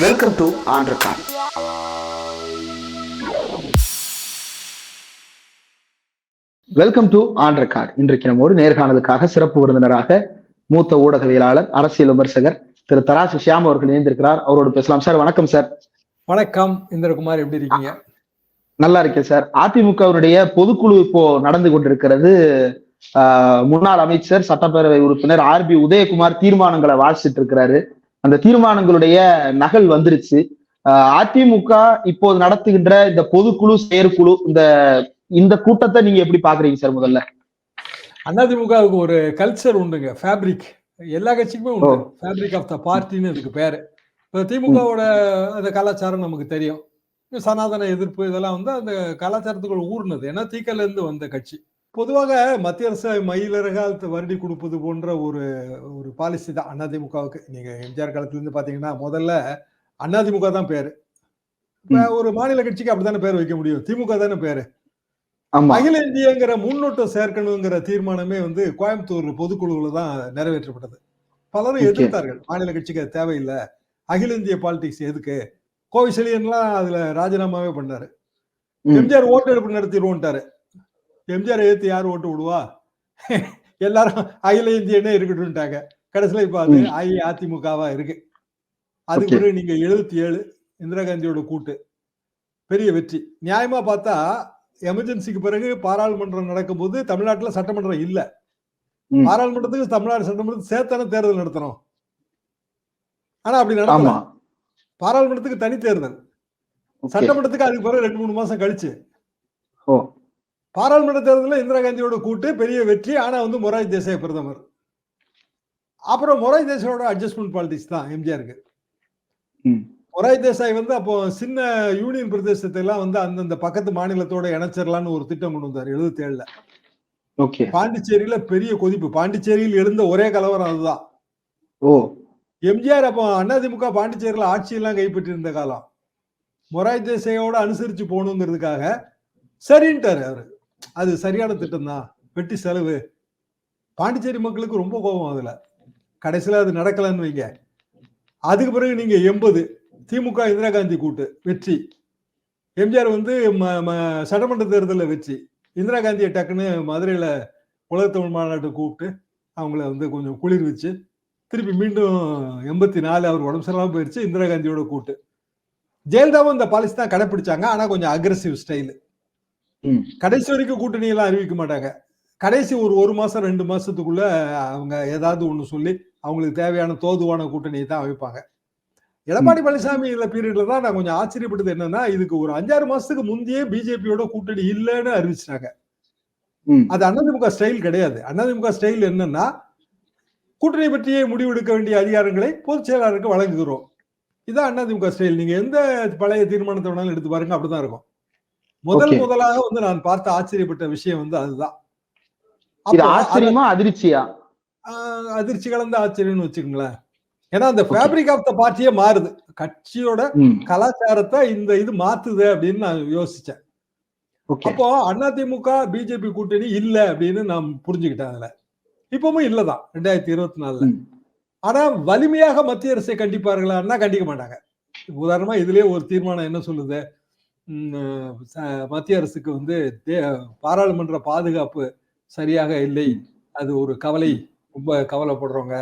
Welcome to on record. Welcome to on record. இன்றைக்கு நம்மோடு நேர்காணலுக்காக சிறப்பு விருந்தினராக மூத்த ஊடகவியலாளர், அரசியல் விமர்சகர் திரு தராசு ஷியாம் அவர்கள் இணைந்திருக்கிறார். அவரோடு பேசலாம். சார் வணக்கம். சார் வணக்கம். இந்திரகுமார், எப்படி இருக்கீங்க? நல்லா இருக்கேன் சார். அதிமுகவுடைய பொதுக்குழு இப்போ நடந்து கொண்டிருக்கிறது. முன்னாள் அமைச்சர், சட்டப்பேரவை உறுப்பினர் RB உதயகுமார் தீர்மானங்களை வாசிச்சுட்டு இருக்கிறாரு. அந்த தீர்மானங்களுடைய நகல் வந்துருச்சு. அதிமுக இப்போது நடத்துகின்ற இந்த பொதுக்குழு, செயற்குழு, இந்த கூட்டத்தை நீங்க எப்படி பாக்குறீங்க சார்? முதல்ல அதிமுகவுக்கு ஒரு கல்ச்சர் உண்டுங்க, ஃபேப்ரிக். எல்லா கட்சிக்குமே உண்டு, ஃபேப்ரிக் ஆஃப் த பார்ட்டின்னு அதுக்கு பேரு. இப்போ திமுகவோட அந்த கலாச்சாரம் நமக்கு தெரியும். சனாதன எதிர்ப்பு இதெல்லாம் வந்து அந்த கலாச்சாரத்துக்குள்ள ஊர்னது. ஏன்னா தீக்கல்ல இருந்து வந்த கட்சி. பொதுவாக மத்திய அரசு மயிலரகாலத்தை வருடி கொடுப்பது போன்ற ஒரு பாலிசி தான் அதிமுகவுக்கு. நீங்க எம்ஜிஆர் காலத்துல இருந்து பாத்தீங்கன்னா முதல்ல அதிமுக தான் பேரு. ஒரு மாநில கட்சிக்கு அப்படித்தானே பேர் வைக்க முடியும், திமுக தானே பேரு. அகில இந்தியங்கிற முன்னோட்டம் சேர்க்கணுங்கிற தீர்மானமே வந்து கோயம்புத்தூர் பொதுக்குழுல தான் நிறைவேற்றப்பட்டது. பலரும் எதிர்த்தார்கள், மாநில கட்சிக்கு அது தேவையில்லை, அகில இந்திய பாலிடிக்ஸ் எதுக்கு. கோவிசெலியன்லாம் அதுல ராஜினாமாவே பண்ணாரு. எம்ஜிஆர் ஓட்டு எடுப்பு நடத்திடுவோன்ட்டாரு. எம்ஜிஆர் எதிர்த்து யார் ஓட்டு விடுவா, எல்லாரும் அகில இந்தியனே இருக்கட்டும்ட்டாங்க. கடைசியில இப்ப அது அஇஅதிமுகவா இருக்கு. அதுக்கு பிறகு நீங்க 77 இந்திரா காந்தியோட கூட்டு பெரிய வெற்றி. நியாயமா பார்த்தா எமர்ஜென்சிக்கு பிறகு பாராளுமன்றம் நடக்கும் போது தமிழ்நாட்டுல சட்டமன்றம் இல்ல. பாராளுமன்றத்துக்கு தமிழ்நாடு சட்டமன்றத்துக்கு சேர்த்தான தேர்தல் நடத்தணும். ஆனா அப்படி நடக்கல. பாராளுமன்றத்துக்கு தனி தேர்தல், சட்டமன்றத்துக்கு அதுக்கு பிறகு 2-3 மாசம் கழிச்சு. பாராளுமன்ற தேர்தலில் இந்திரா காந்தியோட கூட்டு பெரிய வெற்றி. ஆனா வந்து மொரார்ஜி தேசாய் பிரதமர். அப்புறம் மொரார்ஜி தேசாயோட அட்ஜஸ்ட்மெண்ட் பாலிடிக்ஸ் தான் எம்ஜிஆருக்கு. மொரார்ஜி தேசாய் வந்து அப்போ சின்ன யூனியன் பிரதேசத்தை எல்லாம் வந்து அந்தந்த பக்கத்து மாநிலத்தோட இணைச்சிடலான்னு ஒரு திட்டம் கொண்டு வந்தார் 77ல. பாண்டிச்சேரியில பெரிய கொதிப்பு. பாண்டிச்சேரியில் எழுந்த ஒரே கலவரம் அதுதான். எம்ஜிஆர் அப்போ அதிமுக பாண்டிச்சேரியில ஆட்சியெல்லாம் கைப்பற்றி இருந்த காலம். மொரார்ஜி தேசாயோட அனுசரிச்சு போகணுங்கிறதுக்காக சரின்ட்டாரு அவரு. அது சரியான திட்டம் தான், வெட்டி செலவு. பாண்டிச்சேரி மக்களுக்கு ரொம்ப கோபம் அதுல. கடைசியில அது நடக்கலன்னு வைங்க. அதுக்கு பிறகு நீங்க 80 திமுக இந்திரா காந்தி கூட்டு வெற்றி. எம்ஜிஆர் வந்து சட்டமன்ற தேர்தலில் வெற்றி. இந்திரா காந்தியை டக்குன்னு மதுரையில உலகத்தமிழ் மாநாட்டு கூப்பிட்டு அவங்கள வந்து கொஞ்சம் குளிர் வச்சு திருப்பி மீண்டும் 84 அவர் உடம்பு சரியில்லாம போயிடுச்சு. இந்திரா காந்தியோட கூட்டு. ஜெயலலிதாவும் இந்த பாலிசி தான் கடைபிடிச்சாங்க, ஆனா கொஞ்சம் அக்ரெசிவ் ஸ்டைல். கடைசி வரைக்கும் கூட்டணி எல்லாம் அறிவிக்க மாட்டாங்க. கடைசி ஒரு மாசம் 2 மாசத்துக்குள்ள அவங்க ஏதாவது ஒண்ணு சொல்லி அவங்களுக்கு தேவையான தோதுவான கூட்டணியை தான் வைப்பாங்க. எடப்பாடி பழனிசாமி இந்த பீரியட்ல தான் நான் கொஞ்சம் ஆச்சரியப்பட்டது என்னன்னா, இதுக்கு ஒரு 5-6 மாசத்துக்கு முந்தையே பிஜேபியோட கூட்டணி இல்லைன்னு அறிவிச்சிட்டாங்க. அது அதிமுக ஸ்டைல் கிடையாது. அதிமுக ஸ்டைல் என்னன்னா, கூட்டணி பற்றியே முடிவெடுக்க வேண்டிய அதிகாரங்களை பொதுச் செயலாளருக்கு வழங்குகிறோம். இதான் அதிமுக ஸ்டைல். நீங்க எந்த பழைய தீர்மானத்தை வேணாலும் எடுத்து பாருங்க, அப்படிதான் இருக்கும். முதலாக வந்து நான் பார்த்த ஆச்சரியப்பட்ட விஷயம் வந்து அதுதான். ஆச்சரியமா அதிர்ச்சியா? அதிர்ச்சி கலந்த ஆச்சரியம்னு வச்சுக்கோங்களேன். ஏன்னா அந்த ஃபேப்ரிக் ஆஃப் த பார்ட்டியே மாறுது. கட்சியோட கலாச்சாரத்தை இது மாத்துது அப்படின்னு நான் யோசிச்சேன். அப்போ அதிமுக பிஜேபி கூட்டணி இல்ல அப்படின்னு நான் புரிஞ்சுக்கிட்டேன். அதுல இப்பவும் இல்லதான் 2024. ஆனா வலிமையாக மத்திய அரசை கண்டிப்பார்களா? கண்டிக்க மாட்டாங்க. உதாரணமா இதுலயே ஒரு தீர்மானம் என்ன சொல்லுது, மத்திய அரசுக்கு வந்து பாராளுமன்ற பாதுகாப்பு சரியாக இல்லை, அது ஒரு கவலை, ரொம்ப கவலைப்படுறோங்க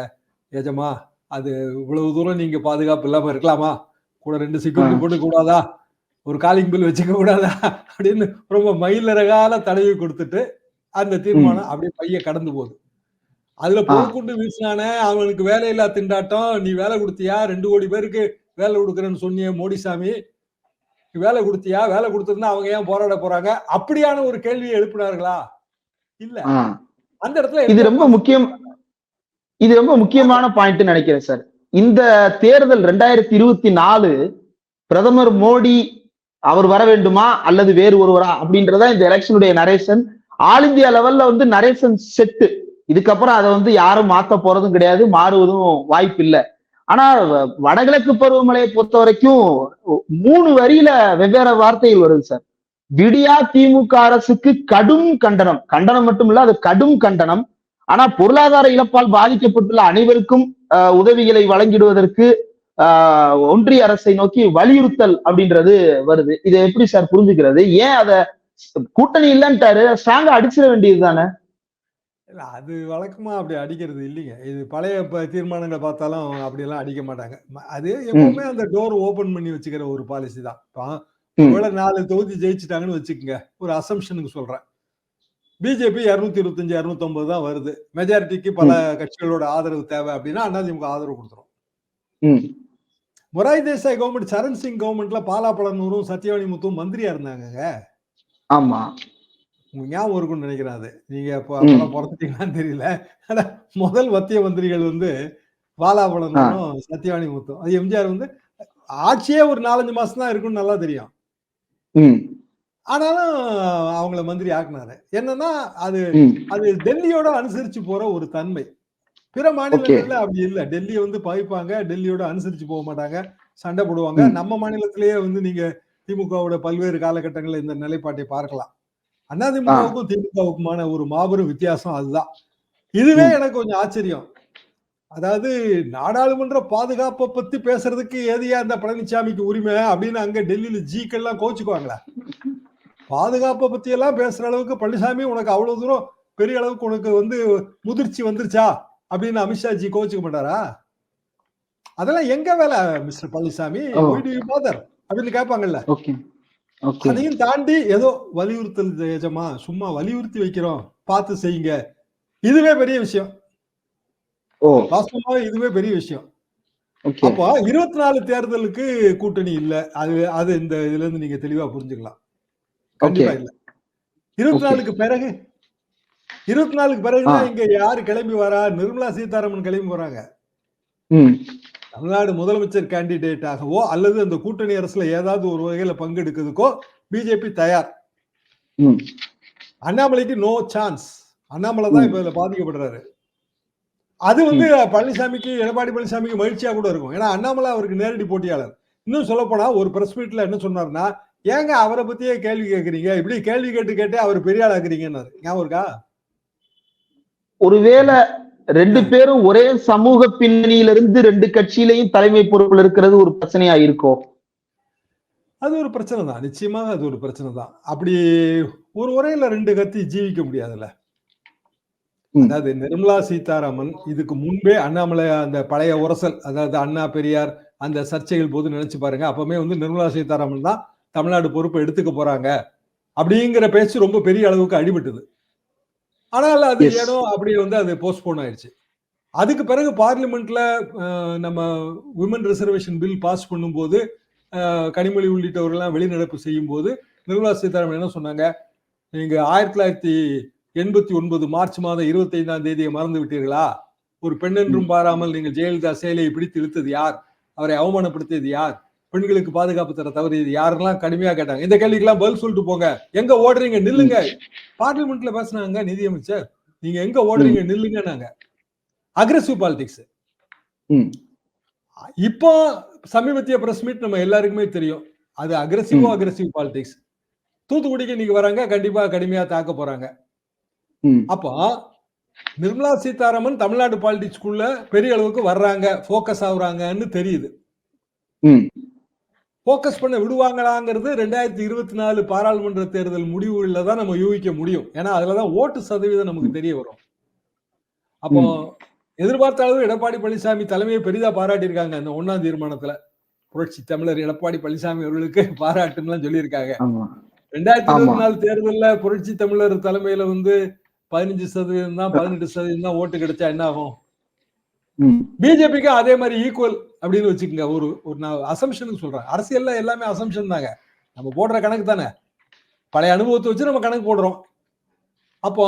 எஜமா. அது இவ்வளவு தூரம் நீங்க பாதுகாப்பு இல்லாம இருக்கலாமா? கூட 2 செக்யூரிட்டி போட்டு கூடாதா? ஒரு காலிங் பில் வச்சுக்க கூடாதா? அப்படின்னு ரொம்ப மயிலரகால தடவி கொடுத்துட்டு அந்த தீர்மானம் அப்படியே பைய கடந்து போகுது. அதுல போக்குண்டு வீசினானே அவனுக்கு வேலையில்லா திண்டாட்டம். நீ வேலை கொடுத்தியா? 2 கோடி பேருக்கு வேலை கொடுக்குறேன்னு சொன்னிய மோடிசாமி, வேலை கொடுத்தியா? வேலை கொடுத்திருந்தா அவங்க ஏன் போராட போறாங்க? அப்படியான ஒரு கேள்வியை எழுப்பினார்களா? இல்ல. அந்த இடத்துல இது ரொம்ப முக்கியமான பாயிண்ட் நினைக்கிறேன் சார். இந்த தேர்தல் 2024 பிரதமர் மோடி அவர் வர வேண்டுமா அல்லது வேறு ஒருவரா அப்படின்றதா இந்த எலெக்ஷனுடைய நரேஷன். ஆல் இந்தியா லெவல்ல வந்து நரேஷன் செட்டு. இதுக்கப்புறம் அதை வந்து யாரும் மாத்த போறதும் கிடையாது, மாறுவதும் வாய்ப்பு இல்லை. ஆனா வடகிழக்கு பருவமழையை பொறுத்த வரைக்கும் 3 வரியில வெவ்வேறு வார்த்தைகள் வருது சார். விடியா திமுக அரசுக்கு கடும் கண்டனம். கண்டனம் மட்டும் இல்ல, அது கடும் கண்டனம். ஆனா பொருளாதார இழப்பால் பாதிக்கப்பட்டுள்ள அனைவருக்கும் உதவிகளை வழங்கிடுவதற்கு ஒன்றிய அரசை நோக்கி வலியுறுத்தல் அப்படின்றது வருது. இதை எப்படி சார் புரிஞ்சுக்கிறது? ஏன் அத கூட்டணி இல்லன்ட்டாரு, ஸ்ட்ராங்கா அடிச்சிட வேண்டியது தானே? இல்ல அது வழக்கமா அப்படி அடிக்கிறது இல்லைங்க. இது பழைய தீர்மானங்கள பார்த்தாலும் அப்படியெல்லாம் அடிக்க மாட்டாங்க. அது எப்பவுமே அந்த டோர் ஓப்பன் பண்ணி வச்சுக்கிற ஒரு பாலிசி தான். ஒருவேளை 4 தொகுதி ஜெயிச்சுட்டாங்கன்னு வச்சுக்கங்க. ஒரு அசம்ப்ஷனுக்கு சொல்றேன். பிஜேபி 225, 250 தான் வருது. மெஜாரிட்டிக்கு பல கட்சிகளோட ஆதரவு தேவை அப்படின்னா அதிமுக ஆதரவு கொடுத்துரும். மொராய் தேசாய் கவர்மெண்ட், சரண் சிங் கவர்மெண்ட்ல பாலாப்பழனூரும் சத்யவாணி முத்தும் மந்திரியா இருந்தாங்க. ஆமா. உங்களுக்கு ஞாபகம் இருக்கும்னு நினைக்கிறேன் அது. நீங்க அப்பெல்லாம் பொறந்துட்டீங்களான்னு தெரியல. ஆனா முதல் மத்திய மந்திரிகள் பாலாப்பழனூரும் சத்யவாணி முத்தும். அது எம்ஜிஆர் ஆட்சியே ஒரு 4-5 மாசம் தான் இருக்கும்னு நல்லா தெரியும். ஆனாலும் அவங்கள மந்திரி ஆக்குனாரு. என்னன்னா அது டெல்லியோட அனுசரிச்சு போற ஒரு தன்மை. பிற மாநிலங்கள்ல அப்படி இல்ல. டெல்லியை பகைப்பாங்க, டெல்லியோட அனுசரிச்சு போக மாட்டாங்க, சண்டை போடுவாங்க. நம்ம மாநிலத்திலேயே நீங்க திமுகவோட பல்வேறு காலகட்டங்கள்ல இந்த நிலைப்பாட்டை பார்க்கலாம். அதிமுகவுக்கும் திமுகவுக்குமான ஒரு மாபெரும் வித்தியாசம் அதுதான். இதுவே எனக்கு கொஞ்சம் ஆச்சரியம். அதாவது நாடாளுமன்ற பாதுகாப்பை பத்தி பேசுறதுக்கு ஏதையா அந்த பழனிசாமிக்கு உரிமை அப்படின்னு அங்க டெல்லியில ஜிக்கெல்லாம் கோச்சுக்குவாங்களா? பாதுகாப்பை பத்தி எல்லாம் பேசுற அளவுக்கு பழனிசாமி உனக்கு அவ்வளவு தூரம் பெரிய அளவுக்கு உனக்கு முதிர்ச்சி வந்துருச்சா அப்படின்னு அமித்ஷா ஜி கோச்சுக்க மாட்டாரா? அதெல்லாம் எங்க வேலை மிஸ்டர் பழனிசாமி அப்படின்னு கேட்பாங்கல்ல. அதையும் தாண்டி ஏதோ வலியுறுத்தல் ஜெயஜமா, சும்மா வலியுறுத்தி வைக்கிறோம், பார்த்து செய்யுங்க. இதுவே பெரிய விஷயம். வாஸ்தவமாக இதுவே பெரிய விஷயம். அப்போ 24 தேர்தலுக்கு கூட்டணி இல்ல. அது இந்த இதுல இருந்து நீங்க தெளிவா புரிஞ்சுக்கலாம். கண்டிப்பா இல்ல. 24க்கு பிறகு 24க்கு பிறகுதான் இங்க யாரு கிளம்பி வரா? நிர்மலா சீதாராமன் கிளம்பி வராங்க. தமிழ்நாடு முதலமைச்சர் கேண்டிடேட்டாகவோ அல்லது அந்த கூட்டணி அரசுல ஏதாவது ஒரு வகையில பங்கெடுக்கிறதுக்கோ பிஜேபி தயார். அண்ணாமலைக்கு நோ சான்ஸ். அண்ணாமலை தான் இப்ப இதுல பாதிக்கப்படுறாரு. அது பழனிசாமிக்கு, எடப்பாடி பழனிசாமிக்கு மகிழ்ச்சியா கூட இருக்கும். ஏன்னா அண்ணாமலை அவருக்கு நேரடி போட்டியாளர். இன்னும் சொல்ல போனா ஒரு பிரஸ் மீட்ல என்ன சொன்னார்னா, ஏங்க அவரை பத்தியே கேள்வி கேட்கறீங்க, இப்படி கேள்வி கேட்டு அவர் பெரிய ஆள் ஆக்குறீங்கன்னாரு. ஞாபகம் இருக்கா? ஒருவேளை 2 பேரும் ஒரே சமூக பின்னணியிலிருந்து 2 கட்சியிலையும் தலைமை பொறுப்பில் இருக்கிறது ஒரு பிரச்சனையா இருக்கும். அது ஒரு பிரச்சனை தான். நிச்சயமாக அது ஒரு பிரச்சனை தான். அப்படி ஒரு உரையில 2 கத்தி ஜீவிக்க முடியாதுல்ல. அதாவது நிர்மலா சீதாராமன் இதுக்கு முன்பே அண்ணாமலை அந்த பழைய உரசல், அதாவது அண்ணா பெரியார் அந்த சர்ச்சைகள் போது நினைச்சு பாருங்க. அப்பவுமே நிர்மலா சீதாராமன் தான் தமிழ்நாடு பொறுப்பை எடுத்துக்க போறாங்க அப்படிங்கிற பேச்சு ரொம்ப பெரிய அளவுக்கு அடிபட்டது. ஆனால் அது ஏனோ அப்படி அது போஸ்ட்போன் ஆயிடுச்சு. அதுக்கு பிறகு பார்லிமெண்ட்ல நம்ம விமன் ரிசர்வேஷன் பில் பாஸ் பண்ணும்போது கனிமொழி உள்ளிட்டவர்கள்லாம் வெளிநடப்பு செய்யும் போது நிர்மலா சீதாராமன் என்ன சொன்னாங்க? நீங்க 1989 மார்ச் மாதம் 25ஆம் தேதியை மறந்து விட்டீர்களா? ஒரு பெண் என்றும் பாராமல் நீங்கள் ஜெயலலிதா சேலையை பிடித்து இழுத்தது யார்? அவரை அவமானப்படுத்தியது யார்? பெண்களுக்கு பாதுகாப்பு தர தவறியது யாரெல்லாம் கடுமையா கேட்டாங்க. இந்த கேள்விக்கெல்லாம் பதில் சொல்லிட்டு போங்க. எங்க ஓடுறீங்க? நில்லுங்க. பார்லிமெண்ட்ல பேசினாங்க நிதியமைச்சர். நீங்க எங்க ஓடுறீங்க? நில்லுங்க. நாங்க அக்ரெசிவ் பாலிடிக்ஸ். இப்போ சமீபத்திய பிரஸ் மீட் நம்ம எல்லாருக்குமே தெரியும். அது அக்ரெசிவ் பாலிடிக்ஸ். தூத்துக்குடிக்கு நீங்க வராங்க, கண்டிப்பா கடுமையா தாக்க போறாங்க. அப்போ நிர்மலா சீதாராமன் தமிழ்நாடு பாலிடிக்ஸ்குள்ள பெரிய அளவுக்கு வர்றாங்க, போக்கஸ் ஆகுறாங்கன்னு தெரியுது. போக்கஸ் பண்ண விடுவாங்களாங்கிறது 2024 பாராளுமன்ற தேர்தல் முடிவுகள்ல தான் நம்ம யூகிக்க முடியும். ஏன்னா அதுலதான் ஓட்டு சதவீதம் நமக்கு தெரிய வரும். அப்போ எதிர்பார்த்த அளவு எடப்பாடி பழனிசாமி தலைமையை பெரிதா பாராட்டியிருக்காங்க. அந்த 1ஆம் தீர்மானத்துல புரட்சி தமிழர் எடப்பாடி பழனிசாமி அவர்களுக்கு பாராட்டுன்னு சொல்லியிருக்காங்க. 2024 தேர்தல்ல புரட்சி தமிழர் தலைமையில 15% தான் 18% தான் ஓட்டு கிடைச்சா என்ன ஆகும்? பிஜேபிக்கு அதே மாதிரி ஈக்குவல் அப்படின்னு வச்சுக்கோங்க. ஒரு நான் அசம்ஷனுக்கு சொல்றேன். அரசியல்ல எல்லாமே அசம்ஷன் தாங்க. நம்ம போடுற கணக்கு தானே. பழைய அனுபவத்தை வச்சு நம்ம கணக்கு போடுறோம். அப்போ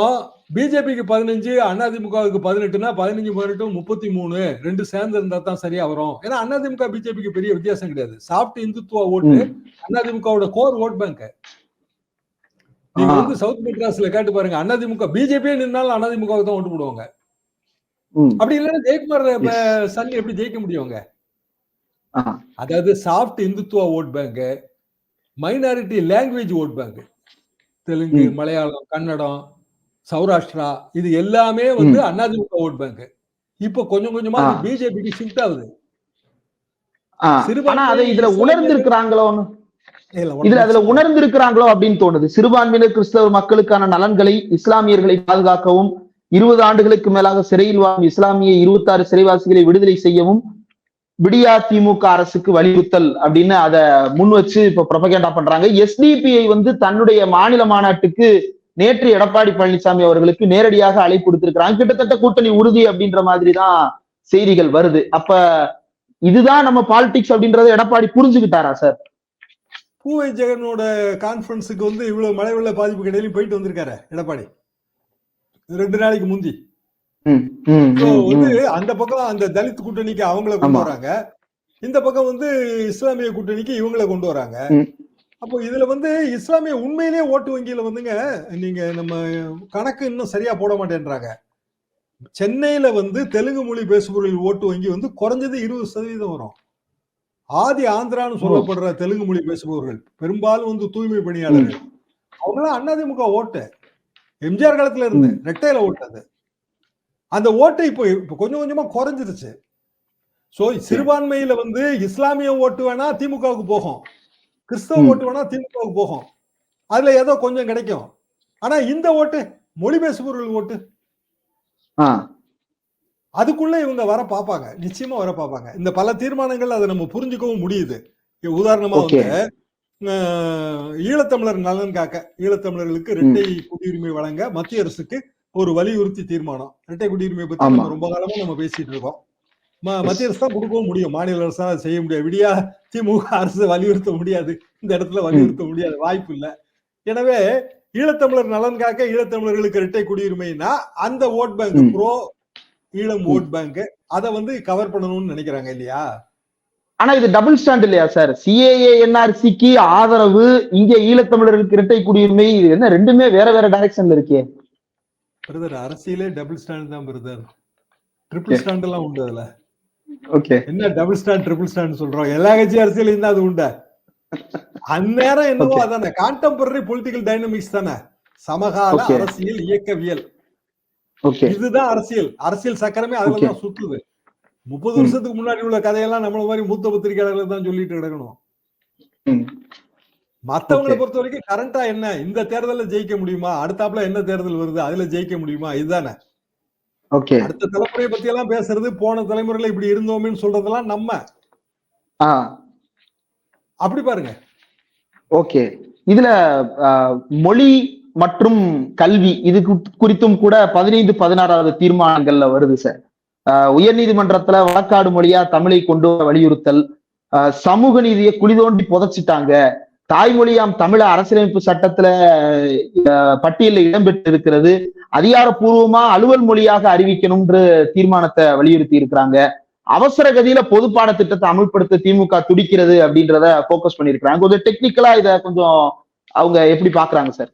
பிஜேபிக்கு 15, அதிமுகவுக்கு 18னா 15, 18, 33 2 சேர்ந்து இருந்தா தான் சரியா வரும். ஏன்னா அதிமுக பிஜேபிக்கு பெரிய வித்தியாசம் கிடையாது. சாஃப்ட் இந்துத்துவ ஓட்டு அதிமுகவோட கோர் ஓட் பேங்க். நீங்க சவுத் மெட்ராஸ்ல கேட்டு பாருங்க. அதிமுக பிஜேபியே நின்னாலும் அதிமுகவுக்கு தான் ஓட்டு போடுவாங்க. அப்படி இல்லைன்னா ஜெயக்குமார் சன் எப்படி ஜெயிக்க முடியுங்க? அதாவது soft Hindutva vote bank, minority language vote bank, Telugu, Malayalam, Kannada, Saurashtra இது எல்லாமே அதிமுக ஓட் பேங்க். இப்ப கொஞ்சம் கொஞ்சமா பிஜேபிக்கு ஷிஃப்ட் ஆகுது. ஆனா அதை இதுல உணர்ந்திருக்கிறாங்களோன்னு அதுல நிச்சயமா. உணர்ந்திருக்கிறாங்களோ அப்படின்னு தோணுது. சிறுபான்மையினர் கிறிஸ்தவ மக்களுக்கான நலன்களை, இஸ்லாமியர்களை பாதுகாக்கவும், 20 ஆண்டுகளுக்கு மேலாக சிறையில் வாழும் இஸ்லாமிய 26 சிறைவாசிகளை விடுதலை செய்யவும் விடியா திமுக அரசுக்கு வலியுறுத்தல் அப்படின்னு அதை முன் வச்சு இப்ப ப்ரொபகேண்டா பண்றாங்க. எஸ்டிபிஐ தன்னுடைய மாநில மாநாட்டுக்கு நேற்று எடப்பாடி பழனிசாமி அவர்களுக்கு நேரடியாக அழைப்பு கொடுத்திருக்கிறாங்க. கிட்டத்தட்ட கூட்டணி உறுதி அப்படின்ற மாதிரி தான் செய்திகள் வருது. அப்ப இதுதான் நம்ம பாலிடிக்ஸ் அப்படின்றத எடப்பாடி புரிஞ்சுக்கிட்டாரா சார்? பூவை ஜெகனோட கான்பரன்ஸுக்கு இவ்வளவு மழை வெள்ள பாதிப்பு இடையிலும் போயிட்டு வந்திருக்காரு எடப்பாடி 2 நாளைக்கு முந்தி. அந்த பக்கம் அந்த தலித் கூட்டணிக்கு அவங்கள கொண்டு வராங்க, இந்த பக்கம் இஸ்லாமிய கூட்டணிக்கு இவங்களை கொண்டு வராங்க. அப்போ இதுல இஸ்லாமிய உண்மையிலேயே ஓட்டு வங்கியில நீங்க நம்ம கணக்கு இன்னும் சரியா போட மாட்டேன்றாங்க. சென்னையில தெலுங்கு மொழி பேசுபவர்கள் ஓட்டு வங்கி குறைஞ்சது 20% வரும். ஆதி ஆந்திரான்னு சொல்லப்படுற தெலுங்கு மொழி பேசுபவர்கள் பெரும்பாலும் தூய்மை பணியாளர்கள், அவங்களாம் அதிமுக ஓட்டு எம்ஜிஆர் காலத்துல இருந்து ரெட்டையில ஓட்டு. அந்த ஓட்டு இப்போ கொஞ்சம் கொஞ்சமா குறைஞ்சிருச்சு. சோ சிறுபான்மையில இஸ்லாமிய ஓட்டு வேணா திமுகவுக்கு போகும், கிறிஸ்தவ ஓட்டு வேணா திமுகவுக்கு போகும், அதுல ஏதோ கொஞ்சம் கிடைக்கும். ஆனா இந்த ஓட்டு மொழி பேசுபவர்கள் ஓட்டு அதுக்குள்ள இவங்க வர பாப்பாங்க, நிச்சயமா வர பாப்பாங்க. இந்த பல தீர்மானங்கள் அதை நம்ம புரிஞ்சுக்கவும் முடியுது. உதாரணமா ஈழத்தமிழர் நலன் காக்க, ஈழத்தமிழர்களுக்கு இரட்டை குடியுரிமை வழங்க மத்திய அரசுக்கு ஒரு வலியுறுத்தி தீர்மானம். இரட்டை குடியுரிமை பத்தி நம்ம ரொம்ப காலமா நம்ம பேசிட்டு இருக்கோம். மத்திய அரசு தான் கொடுக்கவும் முடியும், மாநில அரசா செய்ய முடியாது. விடியா திமுக அரசு வலியுறுத்த முடியாது, இந்த இடத்துல வலியுறுத்த முடியாது, வாய்ப்பு இல்லை. எனவே ஈழத்தமிழர் நலன் காக்க ஈழத்தமிழர்களுக்கு இரட்டை குடியுரிமைனா அந்த vote bank bro Eelam vote bank அதை கவர் பண்ணணும்னு நினைக்கிறாங்க இல்லையா? ஆனா இது டபுள் ஸ்டாண்ட் இல்லையா சார்? சிஏஏ என்ஆர்சிக்கு ஆதரவு, இங்க ஈழத்தமிழர்களுக்கு இரட்டை குடியுரிமை, இது என்ன ரெண்டுமே வேற வேற டைரக்ஷன்ல இருக்கே பிரதர். அரசியலே டபுள் ஸ்டாண்ட் தான் பிரதர், ட்ரிபிள் ஸ்டாண்ட் எல்லாம் உண்டு அதுல. ஓகே, என்ன டபுள் ஸ்டாண்ட் ட்ரிபிள் ஸ்டாண்ட் சொல்றோம்? எல்லா கட்சி அரசியலையும் தான் அது உண்டு. அந்நேரம் என்னவோ அதானே கான்டெம்பரரி பொலிட்டிக்கல் டைனமிக்ஸ் தானே, சமகால அரசியல் இயக்கவியல். இதுதான் அரசியல், அரசியல் சக்கரமே அதுலதான் சுத்துது. 30 வருஷத்துக்கு முன்னாடி உள்ள கதையெல்லாம் நம்மள மாதிரி மூத்த பத்திரிகையாளர்கள் தான் சொல்லிட்டு கிடக்கணும். மத்தவங்களை பொறுத்த வரைக்கும் கரண்டா என்ன, இந்த தேர்தலில் ஜெயிக்க முடியுமா, அடுத்தாப்புல என்ன தேர்தல் வருது அதுல ஜெயிக்க முடியுமா, இதுதானே. அடுத்த தலைமுறையை பத்தி எல்லாம் பேசுறது, போன தலைமுறையில இப்படி இருந்தோம்னு சொல்றதெல்லாம் நம்ம அப்படி பாருங்க. ஓகே, இதுல மொழி மற்றும் கல்வி இது குறித்தும் கூட 15, 16வது தீர்மானங்கள்ல வருது சார். உயர்நீதிமன்றத்துல வழக்காடு மொழியா தமிழை கொண்டு வலியுறுத்தல், சமூக நீதியை குளிதோண்டி புதைச்சிட்டாங்க, தாய்மொழியாம் தமிழ அரசியலமைப்பு சட்டத்துல பட்டியலில் இடம்பெற்று இருக்கிறது, அதிகாரப்பூர்வமா அலுவல் மொழியாக அறிவிக்கணும்ன்ற தீர்மானத்தை வலியுறுத்தி இருக்கிறாங்க. அவசர கதியில பொது பாடத்திட்டத்தை அமல்படுத்த திமுக துடிக்கிறது அப்படின்றத போக்கஸ் பண்ணிருக்கிறாங்க. கொஞ்சம் டெக்னிக்கலா இத கொஞ்சம் அவங்க எப்படி பாக்குறாங்க சார்?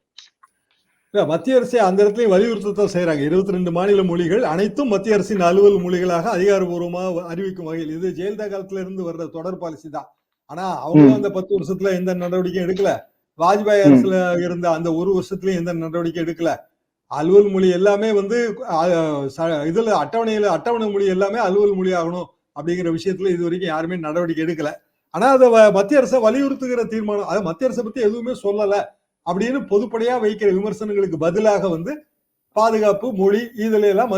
மத்திய அரசு அந்த இடத்துல வலியுறுத்தத்தான் செய்யறாங்க. 22 மாநில மொழிகள் அனைத்தும் மத்திய அரசின் அலுவல் மொழிகளாக அதிகாரப்பூர்வமாக அறிவிக்கும் வகையில். இது ஜெயலலிதா காலத்துல இருந்து வர்ற தொடர் பாலிசி தான். ஆனா அவங்க அந்த 10 வருஷத்துல எந்த நடவடிக்கையும் எடுக்கல. வாஜ்பாய் அரசுல இருந்த அந்த 1 வருஷத்துலயும் எந்த நடவடிக்கை எடுக்கல. அலுவல் மொழி எல்லாமே இதுல அட்டவணை மொழி எல்லாமே அலுவல் மொழி ஆகணும் அப்படிங்கிற விஷயத்துல இது வரைக்கும் யாருமே நடவடிக்கை எடுக்கல. ஆனா அதை மத்திய அரசை வலியுறுத்துகிற தீர்மானம், அதை மத்திய அரசை பத்தி எதுவுமே சொல்லல அப்படின்னு பொதுப்படையா வைக்கிற விமர்சனங்களுக்கு பதிலாக பாதுகாப்பு, மொழி, இதுல எல்லாம்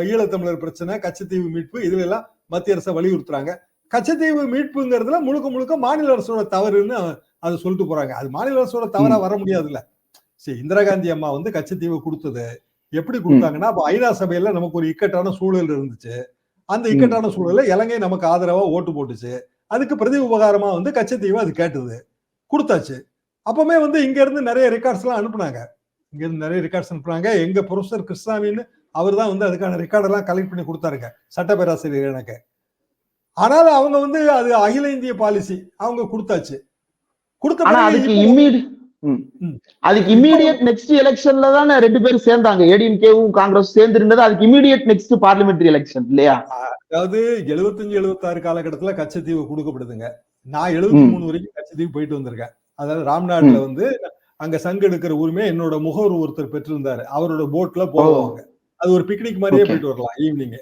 ஈழத்தமிழர் பிரச்சனை, கச்சத்தீவு மீட்பு, இதுல எல்லாம் மத்திய அரசை வலியுறுத்துறாங்க. கச்சத்தீவு மீட்புங்கிறதுல முழுக்க மாநில அரசோட தவறுன்னு அதை சொல்லிட்டு போறாங்க. அது மாநில அரசோட தவறா வர முடியாதுல்ல. சரி, இந்திரா காந்தி அம்மா கச்சத்தீவு கொடுத்தது எப்படி கொடுத்தாங்கன்னா, அப்ப ஐநா சபையில நமக்கு ஒரு இக்கட்டான சூழல் இருந்துச்சு. அந்த இக்கட்டான சூழல்ல இலங்கை நமக்கு ஆதரவா ஓட்டு போட்டுச்சு. அதுக்கு பிரதி உபகாரமா கச்சத்தீவை அது கேட்டது, கொடுத்தாச்சு. அப்பவுமே இங்க இருந்து நிறைய ரெக்கார்ட்ஸ் எல்லாம் அனுப்புனாங்க. இங்க இருந்து நிறைய ரெக்கார்ட்ஸ் அனுப்புனாங்க. எங்க ப்ரொஃபசர் கிருஷ்ணாமின்னு அவர் தான் அதுக்கான ரெக்கார்ட் எல்லாம் கலெக்ட் பண்ணி கொடுத்தாருங்க, சட்ட பேராசிரியர் எனக்கு. ஆனாலும் அவங்க அது அகில இந்திய பாலிசி, அவங்க கொடுத்தாச்சு. அதுக்கு இம்மீடியட் நெக்ஸ்ட் எலெக்ஷன்ல தானே 2 பேரும் சேர்ந்தாங்க, ஏடிஎம்கேவும் காங்கிரஸ் சேர்ந்து இருந்தது. அதுக்கு இம்மீடியட் நெக்ஸ்ட் பார்லிமெண்டரி எலெக்ஷன் இல்லையா? அதாவது 75, 76 காலகட்டத்துல கச்சத்தீவு கொடுக்கப்படுதுங்க. நான் 73 வரைக்கும் கச்சத்தீவு போயிட்டு வந்திருக்கேன். அதாவது ராம்நாட்ல அங்க சங்கு எடுக்கிற உரிமை என்னோட முகவர் ஒருத்தர் பெற்றிருந்தாரு. அவரோட போட்ல போவாங்க. அது ஒரு பிக்னிக் மாதிரியே போயிட்டு வரலாம் ஈவினிங்.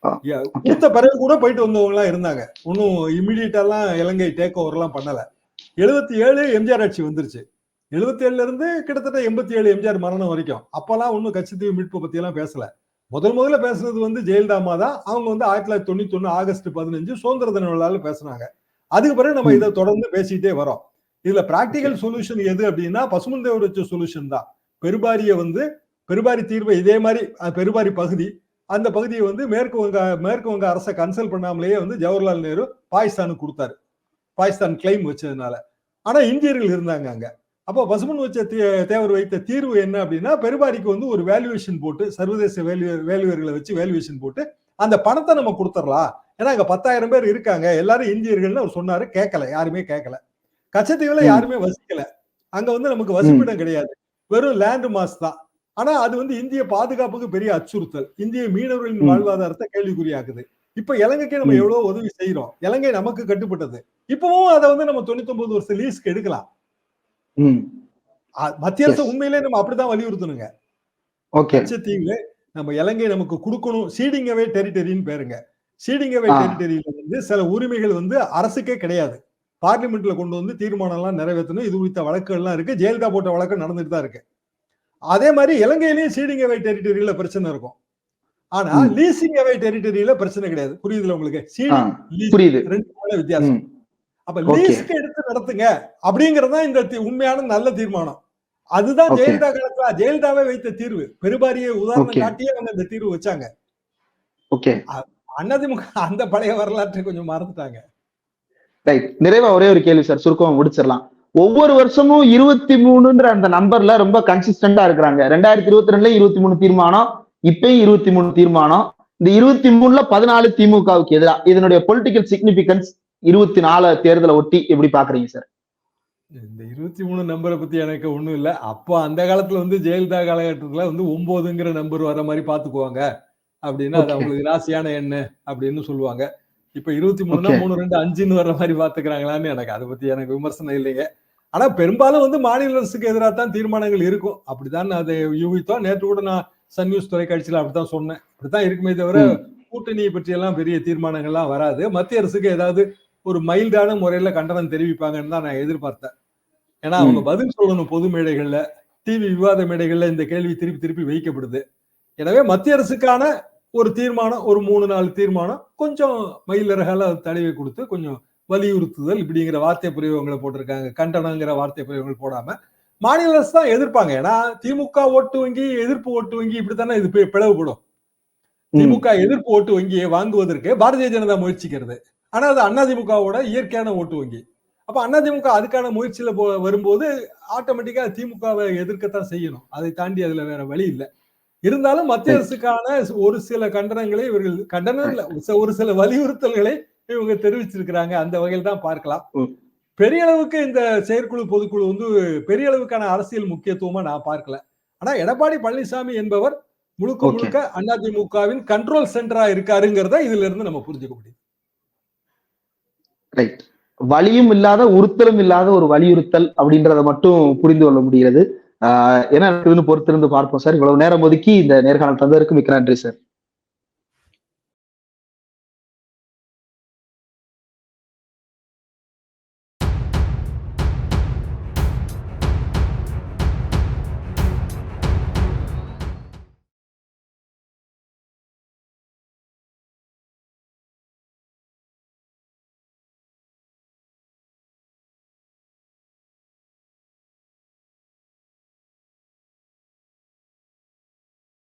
கொடுத்த பிறகு கூட போயிட்டு வந்தவங்க எல்லாம் இருந்தாங்க. ஒன்னும் இம்மிடியட்டாலாம் இலங்கை டேக் ஓவர் எல்லாம் பண்ணல. 77 எம்ஜிஆர் ஆட்சி வந்துருச்சு. 77ல இருந்து கிட்டத்தட்ட 87 எம்ஜிஆர் மரணம் வரைக்கும் அப்பெல்லாம் ஒன்னும் கட்சித்தீவு மீட்பு பத்தி எல்லாம் பேசல. முதல்ல பேசுனது வந்து ஜெயலலிதா அம்மா தான். அவங்க வந்து 1991 ஆகஸ்ட் 15 சுதந்திர தின விழால பேசினாங்க. அதுக்கு பிறகு நம்ம இதை தொடர்ந்து பேசிட்டே வரோம். இதுல பிராக்டிகல் சொல்யூஷன் எது அப்படின்னா பசுமன் தேவர் வச்ச சொல்யூஷன் தான். பெருபாரி தீர்வை இதே மாதிரி பெருபாரி பகுதி, அந்த பகுதியை வந்து மேற்கு வங்க அரசை கன்சல்ட் பண்ணாமலேயே வந்து ஜவஹர்லால் நேரு பாகிஸ்தானுக்கு கொடுத்தாரு. பாகிஸ்தான் கிளைம் வச்சதுனால. ஆனா இந்தியர்கள் இருந்தாங்க அங்க. அப்போ பசுமன் வச்ச தேவர் வைத்த தீர்வு என்ன அப்படின்னா பெருபாரிக்கு வந்து ஒரு வேல்யூவேஷன் போட்டு, சர்வதேச வேல்யூவர்களை வச்சு வேல்யூவேஷன் போட்டு அந்த பணத்தை நம்ம கொடுத்துடலாம். ஏன்னா அங்க 10,000 பேர் இருக்காங்க, எல்லாரும் இந்தியர்கள்னு அவர் சொன்னாரு. கேட்கல, யாருமே கேட்கல. கச்சத்தீவுல யாருமே வசிக்கல. அங்க வந்து நமக்கு வசிப்பிடம் கிடையாது, வெறும் லேண்ட் மாஸ் தான். ஆனா அது வந்து இந்திய பாதுகாப்புக்கு பெரிய அச்சுறுத்தல், இந்திய மீனவர்களின் வாழ்வாதாரத்தை கேள்விக்குறியாக்குது. இப்ப இலங்கைக்கு நம்ம எவ்வளவு உதவி செய்யறோம், இலங்கை நமக்கு கட்டுப்பட்டது. இப்பவும் அதை வந்து நம்ம 99 வருஷம் லீஸ்க்கு எடுக்கலாம். மத்திய அரசு உண்மையிலே நம்ம அப்படிதான் வலியுறுத்தணுங்க. கச்சத்தீவுல நம்ம இலங்கை நமக்கு கொடுக்கணும். சீடிங் அவே டெரிட்டரின்னு பேருங்க. சீடிங் அவே டெரிட்டரியில வந்து சில உரிமைகள் வந்து அரசுக்கே கிடையாது. பார்லிமெண்ட்ல கொண்டு வந்து தீர்மானம் எல்லாம் நிறைவேற்றணும். இது குறித்த வழக்குகள் எல்லாம் இருக்கு. ஜெயலலிதா போட்ட வழக்கு நடந்துட்டு தான் இருக்கு. அதே மாதிரி இலங்கையிலேயும் சீடிங் அவே டெரிட்டரியில பிரச்சனை இருக்கும். ஆனா லீசிங் அவே டெரிட்டரியில பிரச்சனை கிடையாது. புரியுதுல உங்களுக்கு? சீடிங் ரெண்டு வித்தியாசம். அப்ப லீஸ்க்கு எடுத்து நடத்துங்க அப்படிங்கறதுதான் இந்த உண்மையான நல்ல தீர்மானம். அதுதான் ஜெயலலிதா காலத்துல ஜெயலலிதாவே வைத்த தீர்வு. பெருபாரியை உதாரணம் காட்டியே அவங்க இந்த தீர்வு வச்சாங்க. அதிமுக அந்த பழைய வரலாற்றை கொஞ்சம் மறந்துட்டாங்க. நிறைவா ஒரே ஒரு கேள்வி சார், சுருக்கமா முடிச்சிடலாம். ஒவ்வொரு வருஷமும் 23ன்ற அந்த நம்பர்ல ரொம்ப கன்சிஸ்டன்டா இருக்கிறாங்க. 2022ல 23 தீர்மானம், இப்பயும் 23 தீர்மானம். இந்த 23ல 14 திமுகவுக்கு எதிராக. இதனுடைய பொலிட்டிக்கல் சிக்னிபிகன்ஸ் 24 தேர்தலை ஒட்டி எப்படி பாக்குறீங்க சார்? இந்த 23 நம்பரை பத்தி எனக்கு ஒண்ணும் இல்ல. அப்போ அந்த காலத்துல வந்து ஜெயலலிதா காலகட்டத்துல வந்து 9ங்கிற நம்பர் வர மாதிரி பாத்துக்குவாங்க அப்படின்னா அது அவங்களுக்கு ராசியான எண்ணு அப்படின்னு சொல்லுவாங்க. இப்ப 23னா 3, 2, 5ன்னு வர்ற மாதிரி பாத்துக்கிறாங்களான்னு எனக்கு அதை பத்தி எனக்கு விமர்சனம் இல்லைங்க. ஆனா பெரும்பாலும் வந்து மாநில அரசுக்கு எதிராக தான் தீர்மானங்கள் இருக்கும். அப்படித்தான் அதை யூகித்தோம். நேற்று கூட நான் சன் நியூஸ் தொலைக்காட்சியில அப்படித்தான் சொன்னேன். அப்படித்தான் இருக்குமே தவிர கூட்டணியை பற்றி எல்லாம் பெரிய தீர்மானங்கள்லாம் வராது. மத்திய அரசுக்கு ஏதாவது ஒரு மைல்டான முறையில கண்டனம் தெரிவிப்பாங்கன்னு தான் நான் எதிர்பார்த்தேன். ஏன்னா அவங்க பதில் சொல்லணும். பொது மேடைகள்ல, டிவி விவாத மேடைகள்ல இந்த கேள்வி திருப்பி வைக்கப்படுது. எனவே மத்திய அரசுக்கான ஒரு தீர்மானம், ஒரு 3-4 தீர்மானம் கொஞ்சம் மயிலரகால தடவை கொடுத்து கொஞ்சம் வலியுறுத்துதல் இப்படிங்கிற வார்த்தை பிரயோகங்களை போட்டிருக்காங்க. கண்டனங்கிற வார்த்தை பிரயோகங்கள் போடாம மாநில அரசு தான் எதிர்ப்பாங்க. ஏன்னா திமுக ஓட்டு வங்கி, எதிர்ப்பு ஓட்டு வங்கி இப்படித்தானே இது பிளவுபடும். திமுக எதிர்ப்பு ஓட்டு வங்கியை வாங்குவதற்கு பாரதிய ஜனதா முயற்சிக்கிறது. ஆனா அது அதிமுகவோட இயற்கையான ஓட்டு வங்கி. அப்ப அதிமுக அதுக்கான முயற்சியில வரும்போது ஆட்டோமேட்டிக்கா திமுகவை எதிர்க்கத்தான் செய்யணும். அதை தாண்டி அதுல வேற வழி இல்லை. இருந்தாலும் மத்திய அரசுக்கான ஒரு சில கண்டனங்களை இவர்கள், கண்டனம் இல்ல, ஒரு சில வலியுறுத்தல்களை இவங்க தெரிவிச்சிருக்கிறாங்க. அந்த வகையில் தான் பார்க்கலாம். பெரிய அளவுக்கு இந்த செயற்குழு பொதுக்குழு வந்து பெரிய அளவுக்கான அரசியல் முக்கியத்துவமா நான் பார்க்கல. ஆனா எடப்பாடி பழனிசாமி என்பவர் முழுக்க அதிமுகவின் கண்ட்ரோல் சென்டரா இருக்காருங்கிறத இதுல இருந்து நம்ம புரிஞ்சுக்க முடியும். வலியும் இல்லாத, உறுத்தலும் இல்லாத ஒரு வலியுறுத்தல் அப்படின்றத மட்டும் புரிந்து கொள்ள முடிகிறது. என்ன பொறுத்திருந்து பார்ப்போம் சார். இவ்வளவு நேரம் ஒதுக்கி இந்த நேர்காணல் தந்ததற்கு மிக்க நன்றி சார்.